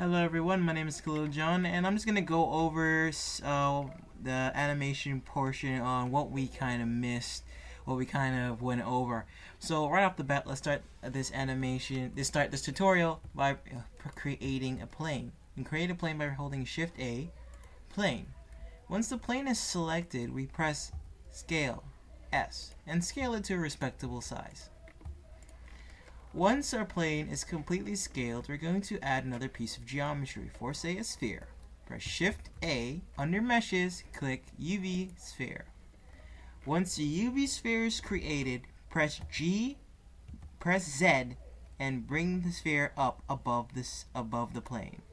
Hello everyone, my name is Khalil John, and I'm just going to go over the animation portion on what we kind of missed, what we kind of went over. So right off the bat, let's start this tutorial by creating a plane. You can create a plane by holding Shift A, plane. Once the plane is selected, we press Scale, S, and scale it to a respectable size. Once our plane is completely scaled, we're going to add another piece of geometry for, say, a sphere. Press Shift A, under Meshes, click UV Sphere. Once the UV sphere is created, press Z, and bring the sphere up above the plane.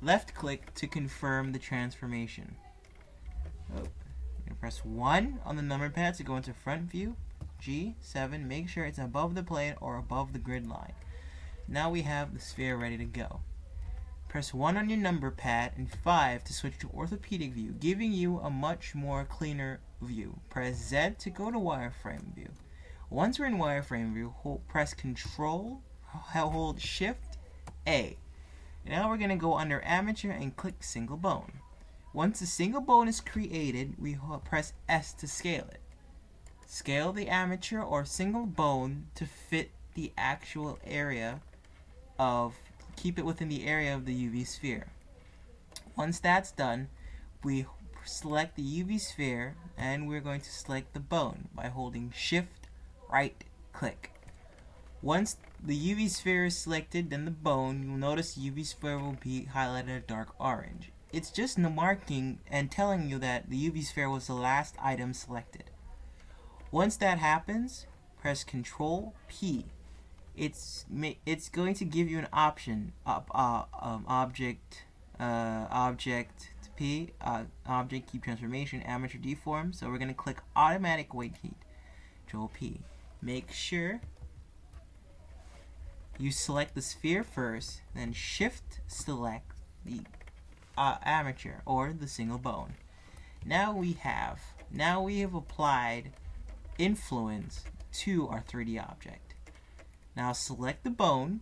Left click to confirm the transformation. Press 1 on the number pad to go into front view. G7, make sure it's above the plane or above the grid line. Now we have the sphere ready to go. Press 1 on your number pad and 5 to switch to orthopedic view, giving you a much more cleaner view. Press Z to go to wireframe view. Once we're in wireframe view, press hold Shift A. Now we're going to go under amateur and click single bone. Once the single bone is created, we press S to scale it. Scale the amateur or single bone to fit the actual area keep it within the area of the UV sphere. Once that's done, we select the UV sphere and we're going to select the bone by holding Shift right click. Once the UV sphere is selected, then the bone, you'll notice the UV sphere will be highlighted a dark orange. It's just marking and telling you that the UV sphere was the last item selected. Once that happens, press Control P. It's going to give you an option object P, object keep transformation, amateur deform. So we're going to click automatic weight heat. Control P. Make sure you select the sphere first, then Shift select the amateur or the single bone. Now we have applied influence to our 3D object. Now select the bone.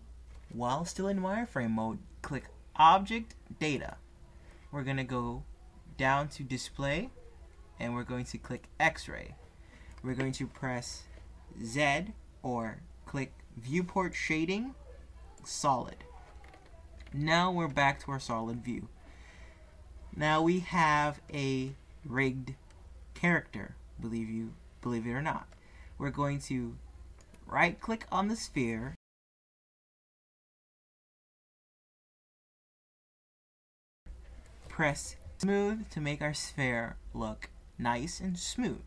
While still in wireframe mode, click Object Data. We're going to go down to Display and we're going to click X-ray. We're going to press Z or click Viewport Shading, Solid. Now we're back to our solid view. Now we have a rigged character, believe it or not. We're going to right click on the sphere, press smooth to make our sphere look nice and smooth.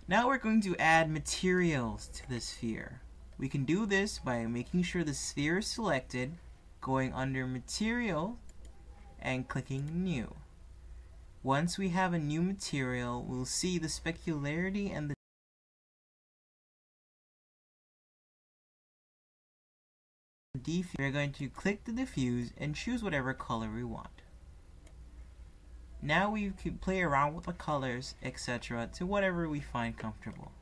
Now we're going to add materials to the sphere. We can do this by making sure the sphere is selected, going under material and clicking new. Once we have a new material, we'll see the specularity and the diffuse. We're going to click the diffuse and choose whatever color we want. Now we can play around with the colors, etc. to whatever we find comfortable.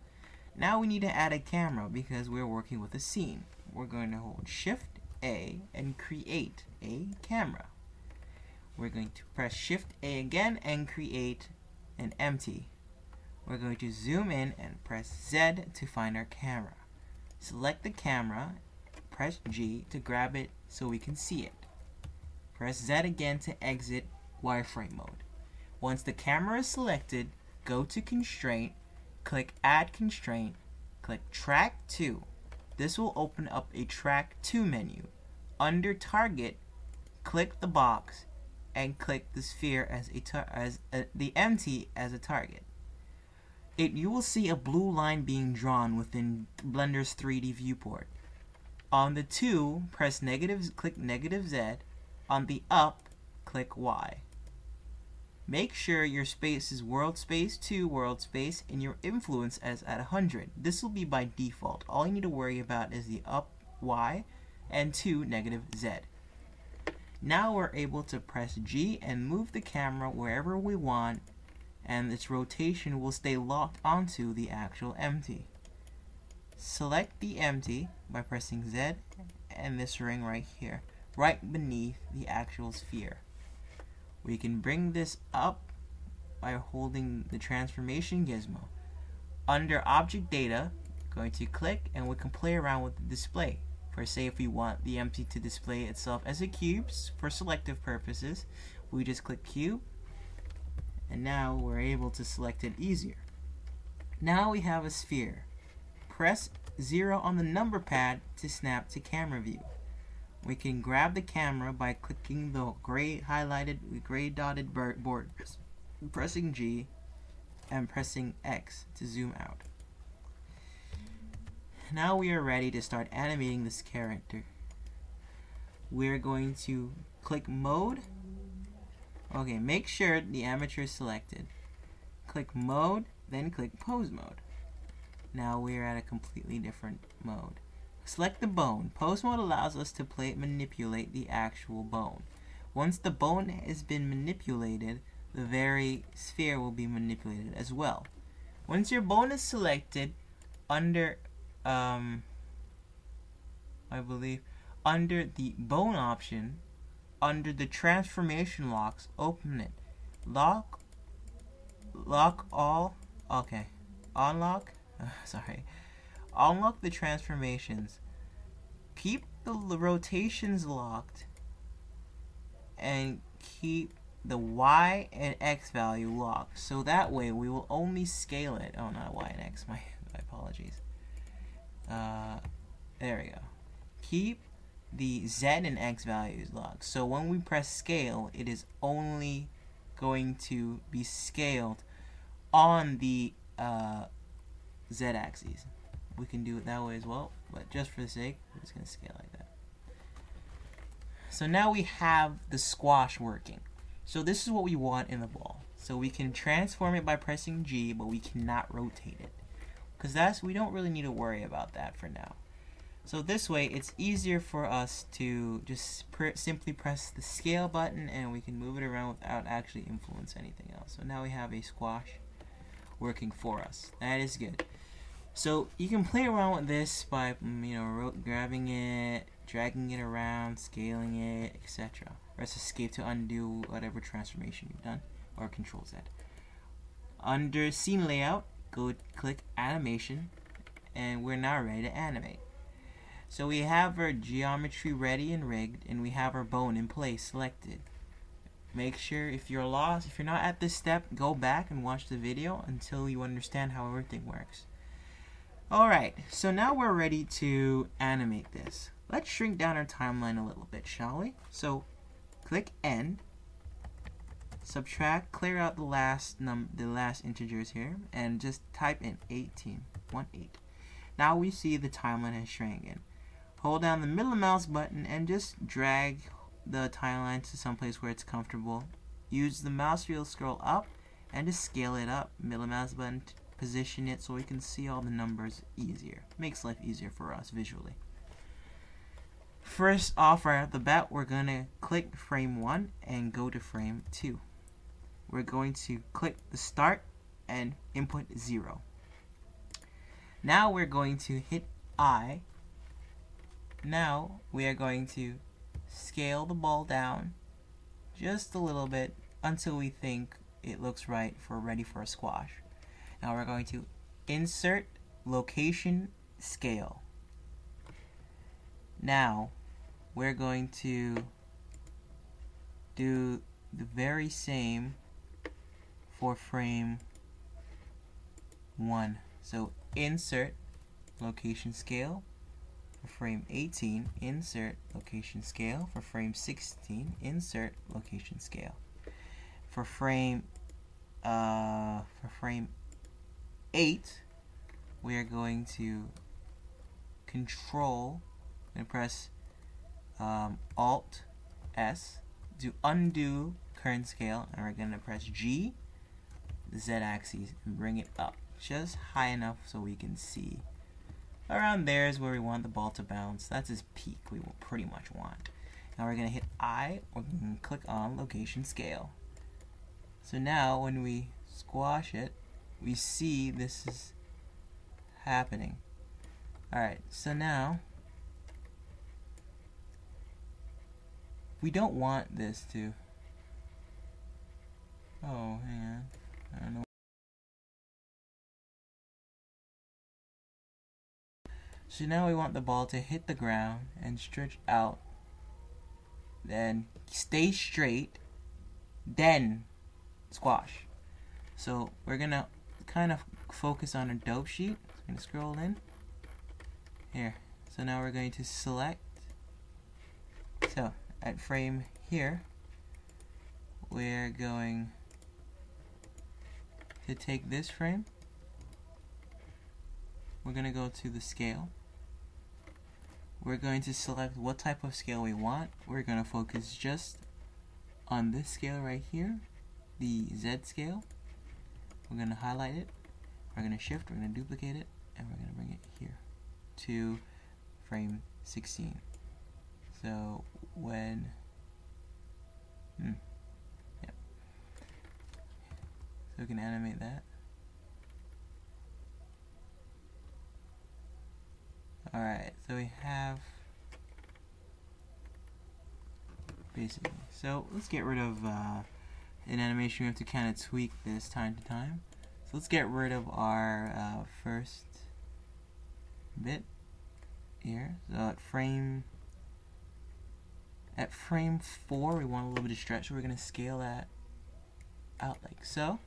Now we need to add a camera because we're working with a scene. We're going to hold Shift A and create a camera. We're going to press Shift A again and create an empty. We're going to zoom in and press Z to find our camera. Select the camera, press G to grab it so we can see it. Press Z again to exit wireframe mode. Once the camera is selected, go to Constraint, click Add Constraint, click Track 2. This will open up a Track 2 menu. Under Target, click the box and click the sphere as the empty as a target. You will see a blue line being drawn within Blender's 3D viewport. On the 2, press click -Z. On the up, click Y. Make sure your space is world space 2 world space and your influence is at 100. This will be by default. All you need to worry about is the up Y and 2 -Z. Now we're able to press G and move the camera wherever we want, and its rotation will stay locked onto the actual empty. Select the empty by pressing Z and this ring right here. right beneath the actual sphere. We can bring this up by holding the transformation gizmo. Under object data, going to click and we can play around with the display. For say if we want the empty to display itself as a cube for selective purposes, we just click cube and now we're able to select it easier. Now we have a sphere. Press 0 on the number pad to snap to camera view. We can grab the camera by clicking the gray highlighted, gray dotted borders, pressing G and pressing X to zoom out. Now we are ready to start animating this character. We're going to click mode. Okay, make sure the amateur is selected. Click mode, then click pose mode. Now we're at a completely different mode. Select the bone. Pose mode allows us to manipulate the actual bone. Once the bone has been manipulated, the very sphere will be manipulated as well. Once your bone is selected, under I believe under the bone option, under the transformation locks, open it. Lock all. Okay, unlock. Sorry. Unlock the transformations. Keep the rotations locked and keep the Y and X value locked. So that way we will only scale it. Oh, not Y and X. My apologies. There we go. Keep the Z and X values locked. So when we press scale, it is only going to be scaled on the Z axis. We can do it that way as well, but just for the sake, we're just going to scale like that. So now we have the squash working. So this is what we want in the ball. So we can transform it by pressing G, but we cannot rotate it, because we don't really need to worry about that for now. So this way, it's easier for us to just simply press the scale button and we can move it around without actually influence anything else. So now we have a squash working for us. That is good. So you can play around with this by grabbing it, dragging it around, scaling it, etc. Press escape to undo whatever transformation you've done, or Control Z. Under scene layout, go click animation, and we're now ready to animate. So we have our geometry ready and rigged, and we have our bone in place selected. Make sure if you're lost, if you're not at this step, go back and watch the video until you understand how everything works. Alright, so now we're ready to animate this. Let's shrink down our timeline a little bit, shall we? So click N, subtract, clear out the last integers here, and just type in 18. Now we see the timeline has shrank in. Hold down the middle mouse button and just drag the timeline to someplace where it's comfortable. Use the mouse wheel, scroll up, and just scale it up. Middle mouse button, position it so we can see all the numbers easier. Makes life easier for us visually. First off, right off the bat, we're going to click frame 1 and go to frame 2. We're going to click the start and input 0. Now we're going to hit I. Now we are going to scale the ball down just a little bit until we think it looks right ready for a squash. Now we're going to insert location scale. Now we're going to do the very same for frame 1. So insert location scale for frame 18, insert location scale for frame 16, insert location scale. For frame 8, we are going to control and press Alt S to undo current scale, and we're going to press G, the Z axis, and bring it up just high enough so we can see. Around there is where we want the ball to bounce. That's his peak we will pretty much want. Now we're going to hit I, or we can click on location scale. So now when we squash it, we see this is happening. Alright, so now We don't want this to. Oh, hang on. I don't know. So now we want the ball to hit the ground and stretch out, then stay straight, then squash. So we're gonna kind of focus on our dope sheet. So we're gonna scroll in here. So now we're going to select. So at frame here, we're going to take this frame. We're gonna go to the scale. We're going to select what type of scale we want. We're going to focus just on this scale right here, the Z scale. We're going to highlight it. We're going to shift, we're going to duplicate it, and we're going to bring it here to frame 16. So when, yep. So we can animate that. Alright, so we have basically. So let's get rid of in animation. We have to kind of tweak this time to time. So let's get rid of our first bit here. So at frame 4, we want a little bit of stretch. So we're going to scale that out like so.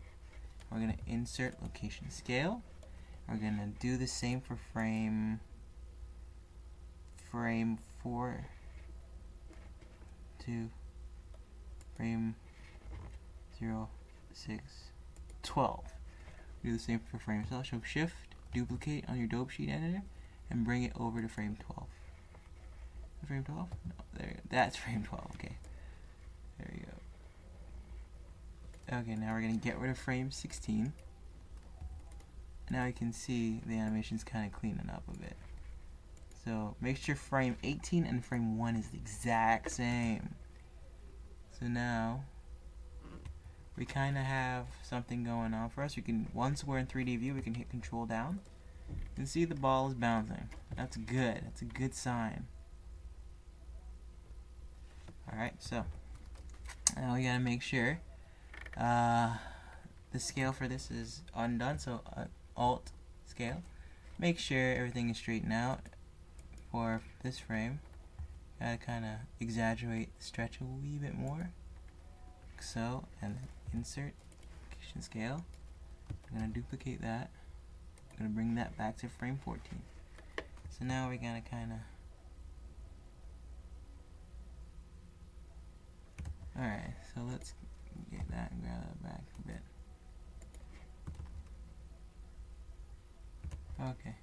We're going to insert location scale. We're going to do the same for frame 4 to frame 0, 6, 12. Do the same for frame. So shift, duplicate on your dope sheet editor, and bring it over to frame 12. Frame 12? No, there. That's frame 12. Okay. There you go. Okay, now we're gonna get rid of frame 16. Now you can see the animation's kind of cleaning up a bit. So make sure frame 18 and frame 1 is the exact same. So now we kind of have something going on for us. We can, once we're in 3D view, we can hit control down. You can see the ball is bouncing. That's good. That's a good sign. Alright, so now we gotta make sure the scale for this is undone. So Alt scale. Make sure everything is straightened out. For this frame, gotta kind of exaggerate the stretch a wee bit more, like so, and then insert location scale. I'm gonna duplicate that. I'm gonna bring that back to frame 14. So now we're gonna kind of. Alright, so let's get that and grab that back a bit. Okay.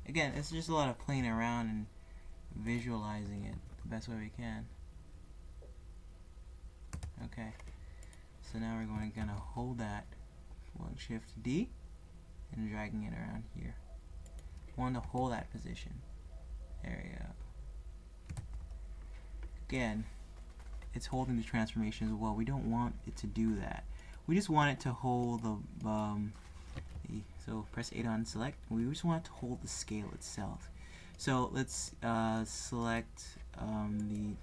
Again, it's just a lot of playing around and visualizing it the best way we can. Okay, so now we're gonna hold that, Shift D, and dragging it around here. Want to hold that position. There we go. Again, it's holding the transformation as well. We don't want it to do that. We just want it to hold the so press 8 on select. We just want it to hold the scale itself. So let's select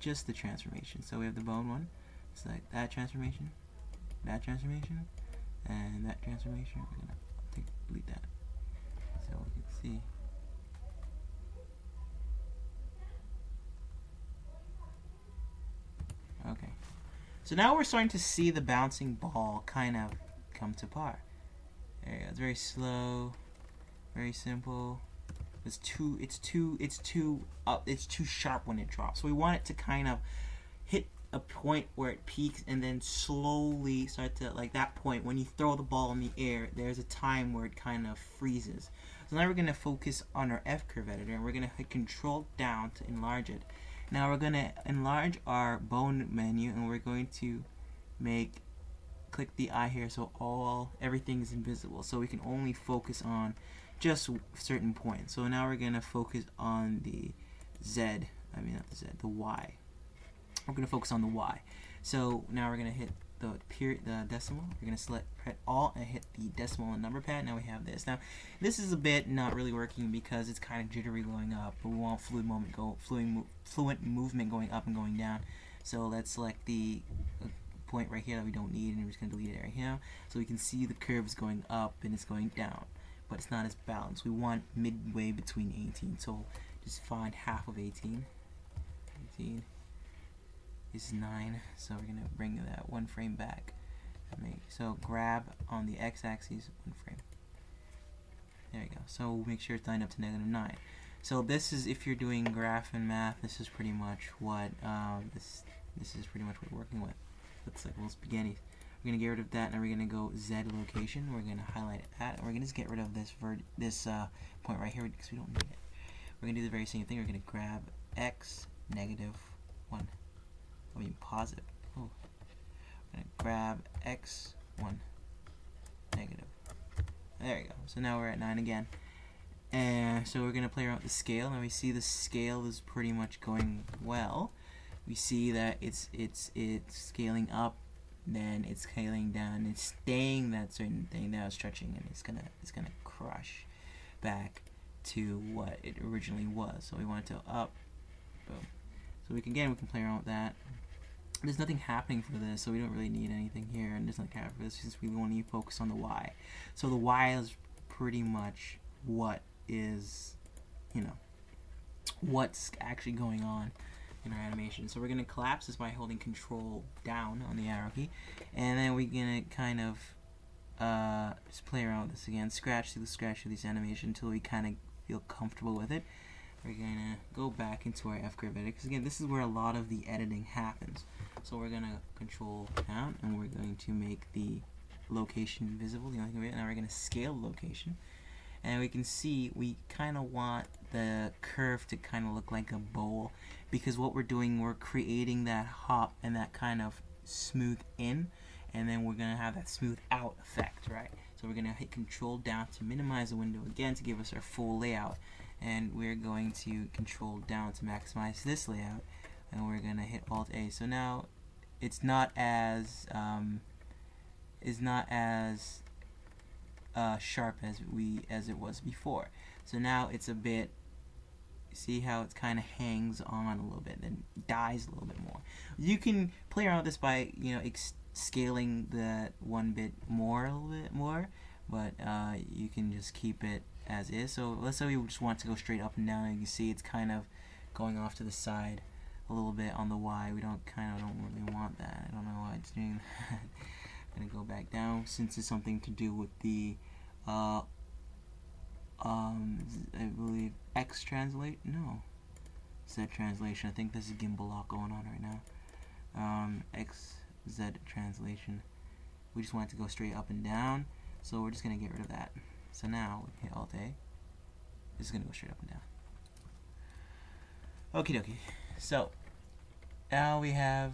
just the transformation. So we have the bone one. Select that transformation, and that transformation. We're gonna delete that so we can see. Okay. So now we're starting to see the bouncing ball kind of come to par. There you go. It's very slow, very simple. It's too sharp when it drops. So we want it to kind of hit a point where it peaks and then slowly start to, like that point when you throw the ball in the air, there's a time where it kind of freezes. So now we're going to focus on our F-curve editor and we're going to hit control down to enlarge it. Now we're going to enlarge our bone menu and we're going to click the eye here so everything is invisible, so we can only focus on just certain points. So now we're going to focus on the the Y. We're going to focus on the Y. So now we're going to hit the decimal. We're going to select press Alt and hit the decimal and number pad. Now we have this. Now this is a bit not really working because it's kind of jittery going up, but we want fluid movement going up and going down. So let's select the point right here that we don't need, and we're just going to delete it right here. So we can see the curve is going up and it's going down, but it's not as balanced. We want midway between 18. So just find half of 18. 18 is 9, so we're going to bring that one frame back. So grab on the x-axis 1 frame. There you go. So make sure it's lined up to -9. So this is, if you're doing graph and math, this is pretty much what this is pretty much what we're working with. Looks like little spaghetti. We're gonna get rid of that, and we're gonna go Z location. We're gonna highlight that, and we're gonna just get rid of this point right here because we don't need it. We're gonna do the very same thing. We're gonna grab x -1. I mean positive. Oh. We're gonna grab x1 negative. There you go. So now we're at 9 again. And so we're gonna play around with the scale. Now we see the scale is pretty much going well. We see that it's scaling up, then it's scaling down. It's staying that certain thing that was stretching, and it's gonna crush back to what it originally was. So we want it to up, boom. So we can play around with that. There's nothing happening for this, so we don't really need anything here, and there's nothing happening for this since we want to focus on the Y. So the Y is pretty much what is, what's actually going on in our animation. So we're going to collapse this by holding Control down on the arrow key, and then we're going to kind of just play around with this again, scratch through this animation until we kind of feel comfortable with it. We're going to go back into our F-curve editor, because again, this is where a lot of the editing happens. So we're going to Control down, and we're going to make the location visible. Now we're going to scale location, and we can see we kind of want the curve to kind of look like a bowl, because what we're doing, we're creating that hop and that kind of smooth in, and then we're going to have that smooth out effect, right? So we're going to hit Control down to minimize the window again to give us our full layout, and we're going to Control down to maximize this layout, and we're going to hit Alt A. So now it's not as sharp as it was before. So now it's a bit, see how it kind of hangs on a little bit, then dies a little bit more. You can play around with this by scaling that one bit more, a little bit more, but you can just keep it as is. So let's say we just want to go straight up and down. You can see it's kind of going off to the side a little bit on the Y. We don't really want that. I don't know why it's doing that. I'm gonna go back down since it's something to do with the I believe X translate? No, Z translation. I think this is gimbal lock going on right now. X Z translation. We just want it to go straight up and down, so we're just gonna get rid of that. So now we hit Alt A. This is gonna go straight up and down. Okie dokie. So now we have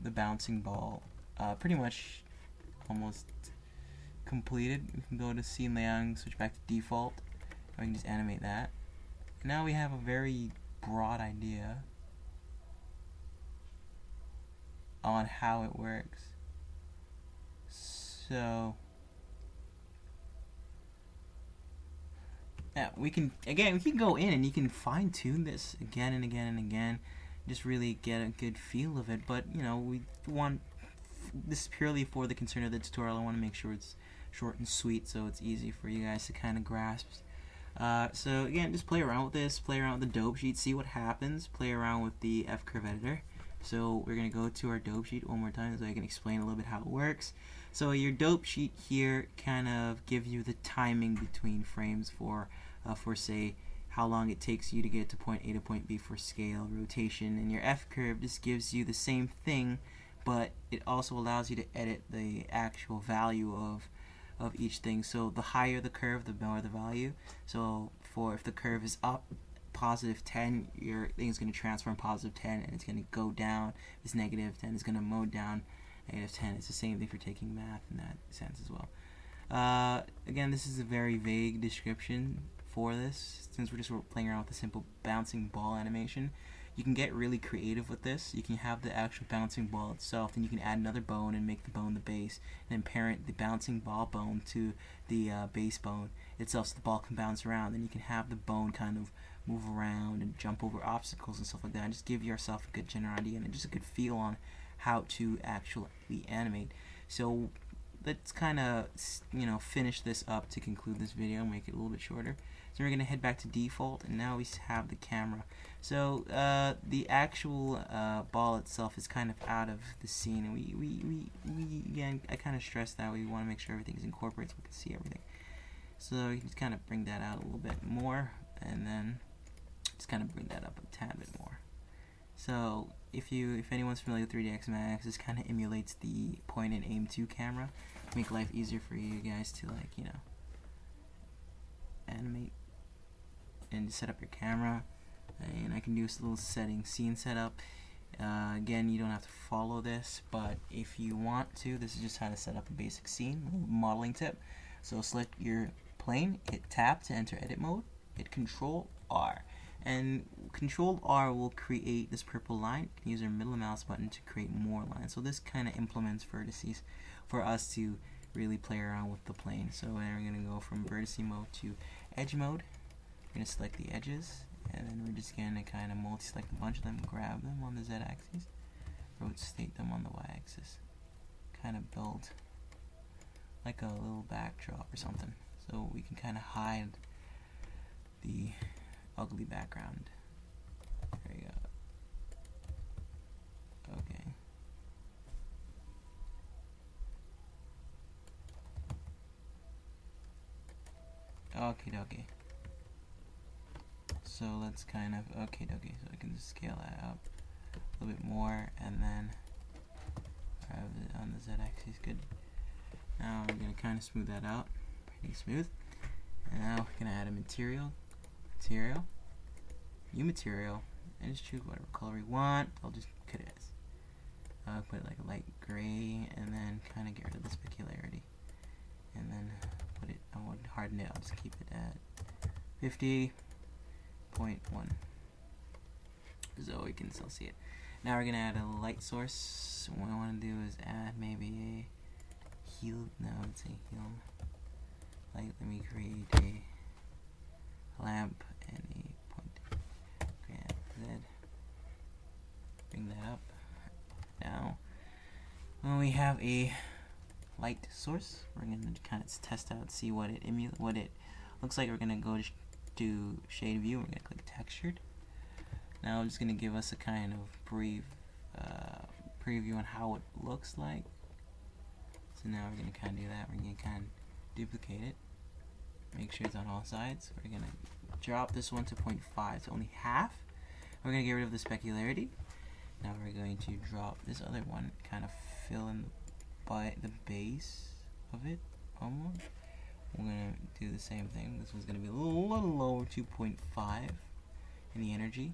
the bouncing ball pretty much almost completed. We can go to scene layout and switch back to default. We can just animate that. And now we have a very broad idea on how it works. So yeah, we can go in and you can fine tune this again and again and again, just really get a good feel of it. But we want this is purely for the concern of the tutorial. I want to make sure it's short and sweet so it's easy for you guys to kind of grasp. So again, just play around with this, play around with the dope sheet, see what happens, play around with the F-curve editor. So we're going to go to our dope sheet one more time so I can explain a little bit how it works. So your dope sheet here kind of gives you the timing between frames for say how long it takes you to get to point A to point B for scale, rotation, and your F-curve just gives you the same thing, but it also allows you to edit the actual value of each thing. So the higher the curve, the more the value. So if the curve is up +10, your thing is going to transform +10, and it's going to go down. If it's -10, it's going to mode down -10. It's the same thing for taking math in that sense as well. Again, this is a very vague description for this, since we're just playing around with a simple bouncing ball animation. You can get really creative with this. You can have the actual bouncing ball itself, then you can add another bone and make the bone the base, and then parent the bouncing ball bone to the base bone itself, so the ball can bounce around. Then you can have the bone kind of move around and jump over obstacles and stuff like that, and just give yourself a good general idea and just a good feel on how to actually animate. So let's kind of finish this up to conclude this video, make it a little bit shorter. So we're going to head back to default, and now we have the camera. So the actual ball itself is kind of out of the scene, and we again, I kind of stress that we want to make sure everything's incorporated so we can see everything. So you can just kind of bring that out a little bit more, and then just kind of bring that up a tad bit more. So if anyone's familiar with 3ds Max, this kind of emulates the point and aim 2 camera. Make life easier for you guys to animate and set up your camera. And I can do this little scene setup. Again, you don't have to follow this, but if you want to, this is just how to set up a basic scene, modeling tip. So select your plane, hit tab to enter edit mode, hit Control R, and Control R will create this purple line. You can use our middle mouse button to create more lines. So this kind of implements vertices for us to really play around with the plane. So we're going to go from vertice mode to edge mode. We're going to select the edges, and then we're just going to kind of multi-select a bunch of them, grab them on the z-axis, rotate them on the y-axis, kind of build like a little backdrop or something, so we can kind of hide the ugly background. There you go. Okay. Okie dokie. So let's kind of, okie dokie, so I can just scale that up a little bit more, and then have it on the z-axis. Good. Now we're going to kind of smooth that out, pretty smooth. And now we're going to add a material, new material, and just choose whatever color we want. I'll just cut it as, put it like a light gray, and then kind of get rid of the specularity. And then put it, I won't harden it, I'll just keep it at 50.1, so we can still see it. Now we're going to add a light source. What I want to do is add maybe a helium light. Let me create a lamp and a point. Grab Z. Bring that up. Now, when we have a light source, we're going to kind of test out, see what it looks like. We're going to go to shade view. We're going to click textured. Now it's going to give us a kind of brief preview on how it looks like. So now we're going to kind of do that. We're going to kind of duplicate it, make sure it's on all sides. We're going to drop this one to 0.5, so only half. We're going to get rid of the specularity. Now we're going to drop this other one, kind of fill in the base of it almost. We're going to do the same thing. This one's going to be a little lower, 2.5 in the energy.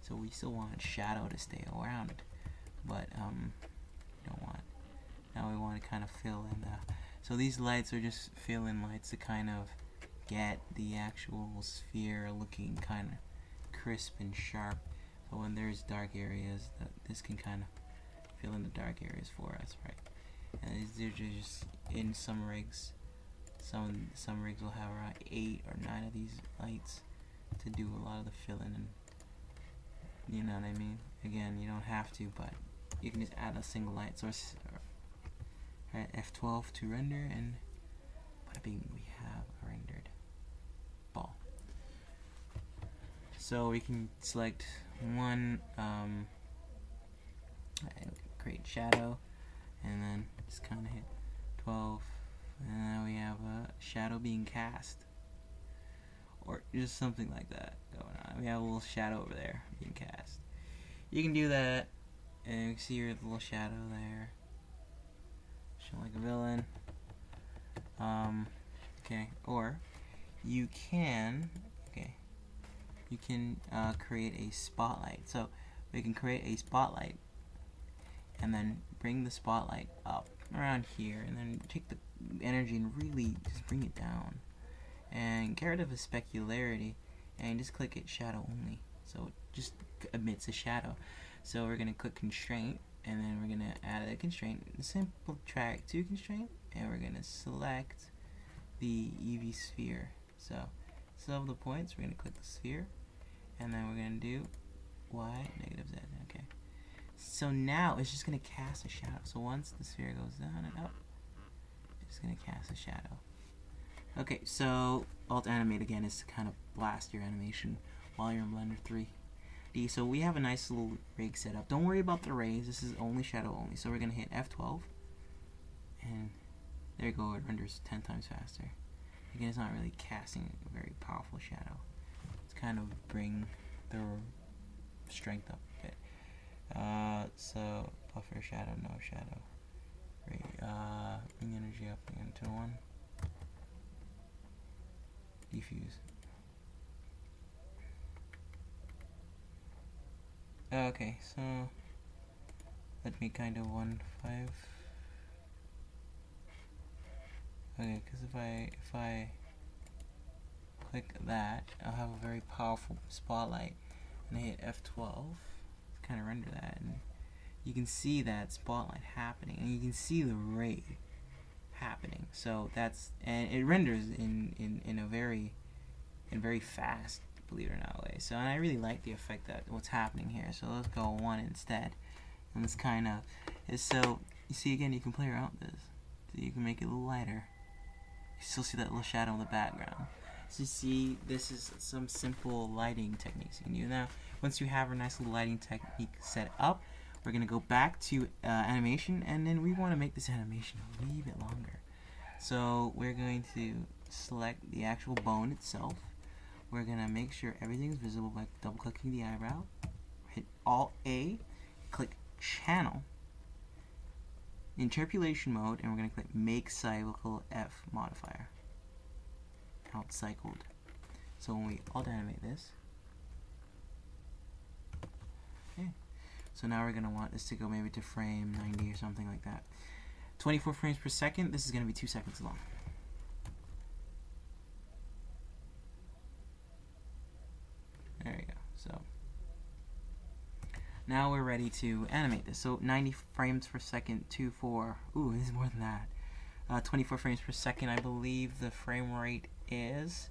So we still want shadow to stay around, but don't want. Now we want to kind of fill in the. So these lights are just fill-in lights to kind of get the actual sphere looking kind of crisp and sharp. So when there's dark areas, this can kind of fill in the dark areas for us, right? And they're just in some rigs. Some rigs will have around 8 or 9 of these lights to do a lot of the fill-in, and you know what I mean. Again, you don't have to, but you can just add a single light source. Right, F12 to render, and bada bing, we have a rendered ball. So we can select one, and create shadow, and then just kind of hit 12, and now we have a shadow being cast, or just something like that going on. We have a little shadow over there being cast. You can do that, and you can see your little shadow there, showing like a villain. Okay, or you can, create a spotlight. So we can create a spotlight, and then bring the spotlight up around here, and then take the energy and really just bring it down, and get rid of the specularity, and just click it shadow only. so it just emits a shadow. So we're gonna click constraint, and then we're gonna add a constraint, simple track to constraint, and we're gonna select the UV sphere. So of the points, we're gonna click the sphere, and then we're gonna do Y, negative Z. Okay. So now it's just gonna cast a shadow. So once the sphere goes down and up, it's gonna cast a shadow. Okay, so Alt Animate again is to kind of blast your animation while you're in Blender 3D. So we have a nice little rig set up. Don't worry about the rays, this is only shadow only. So we're gonna hit F12, and there you go, it renders 10 times faster. Again, it's not really casting a very powerful shadow. It's kind of bring the strength up a bit. So buffer shadow, no shadow. Bring energy up again to 1. Diffuse. Okay, so let me kind of 1.5. Okay, because if I click that, I'll have a very powerful spotlight, and I hit F12 to kind of render that, and you can see that spotlight happening, and you can see the ray happening. So that's, and it renders in a very fast, believe it or not, way. So, and I really like the effect that what's happening here. So let's go 1 instead, and this kind of is, so you see again, you can play around with this, so you can make it a little lighter. You still see that little shadow in the background. So you see, this is some simple lighting techniques you can do. Now, once you have a nice little lighting technique set up, we're going to go back to animation, and then we want to make this animation a wee bit longer. So we're going to select the actual bone itself. We're going to make sure everything's visible by double clicking the eyebrow. Hit Alt A, click channel, interpolation mode, and we're going to click make cycle F modifier. Now it's cycled. So when we alt animate this, okay. So now we're going to want this to go maybe to frame 90 or something like that. 24 frames per second, this is going to be 2 seconds long. There you go. So now we're ready to animate this. So 90 frames per second, 2.4. Ooh, this is more than that. 24 frames per second, I believe the frame rate is.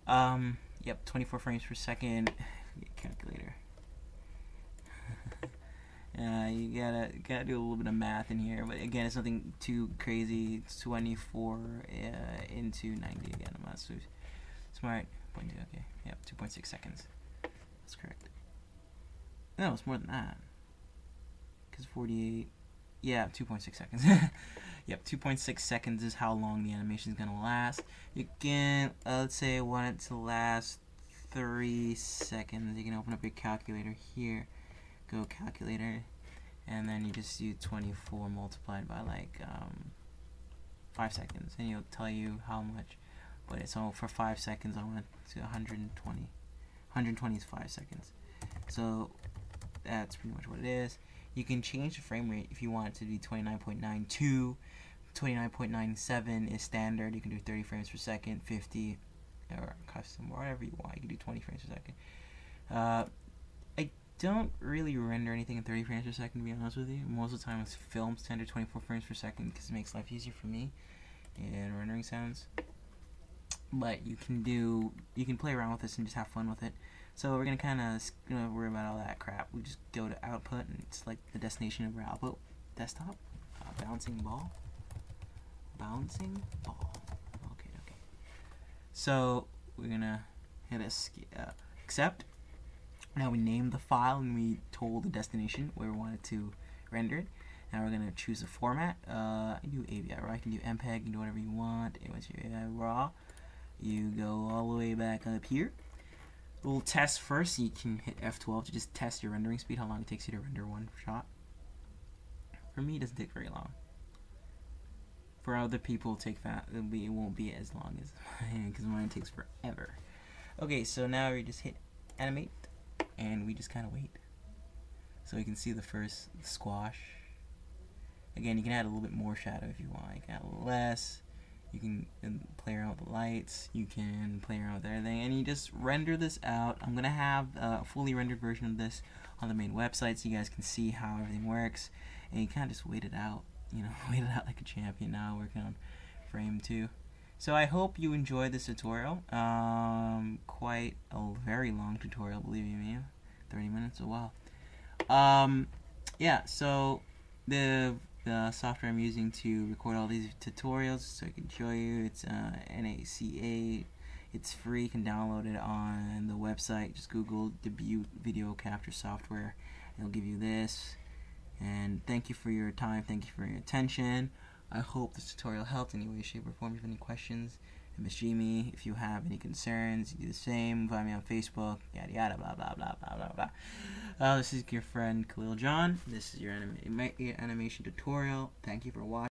Yep, 24 frames per second. Calculator. You gotta do a little bit of math in here, but again, it's nothing too crazy. It's 24 into 90 again. I'm not so smart. 0.2, okay. Yep, 2.6 seconds. That's correct. No, it's more than that. Because 48. Yeah, 2.6 seconds. Yep, 2.6 seconds is how long the animation is gonna last. You can, let's say I want it to last 3 seconds. You can open up your calculator here. Go calculator, and then you just do 24 multiplied by like 5 seconds, and it'll tell you how much. But it's all for 5 seconds. I want it to 120. 120 is 5 seconds. So that's pretty much what it is. You can change the frame rate if you want it to be 29.92. 29.97 is standard. You can do 30 frames per second, 50, or custom, or whatever you want. You can do 20 frames per second. I don't really render anything in 30 frames per second, to be honest with you. Most of the time it's film standard 24 frames per second because it makes life easier for me in rendering sounds. But you can play around with this and just have fun with it. So we're gonna worry about all that crap. We just go to output and select the destination of our output desktop. Bouncing ball. Okay. So we're gonna hit accept. Now we named the file and we told the destination where we wanted to render it. Now we're gonna choose a format. I do AVI raw. You can do MPEG. You can do whatever you want. Once you AVI raw, you go all the way back up here. We'll test first. You can hit F12 to just test your rendering speed, how long it takes you to render one shot. For me, it doesn't take very long. For other people, it won't be as long as mine, because mine takes forever. Okay, so now we just hit animate, and we just kind of wait. So you can see the first squash. Again, you can add a little bit more shadow if you want. You can add a little less. You can play around with the lights, you can play around with everything, and you just render this out. I'm going to have a fully rendered version of this on the main website so you guys can see how everything works, and you kind of just wait it out, you know, wait it out like a champion now, working on frame 2. So I hope you enjoyed this tutorial. Quite a very long tutorial, believe you me, 30 minutes, oh wow. Yeah, so the software I'm using to record all these tutorials, so I can show you, it's NACA. It's free. You can download it on the website. Just Google Debut Video Capture Software. It'll give you this. And thank you for your time. Thank you for your attention. I hope this tutorial helped in any way, shape, or form. If you have any questions, MSG me. If you have any concerns, you do the same. Find me on Facebook. Yada yada blah blah blah blah blah blah. This is your friend Khalil John. This is your animation tutorial. Thank you for watching.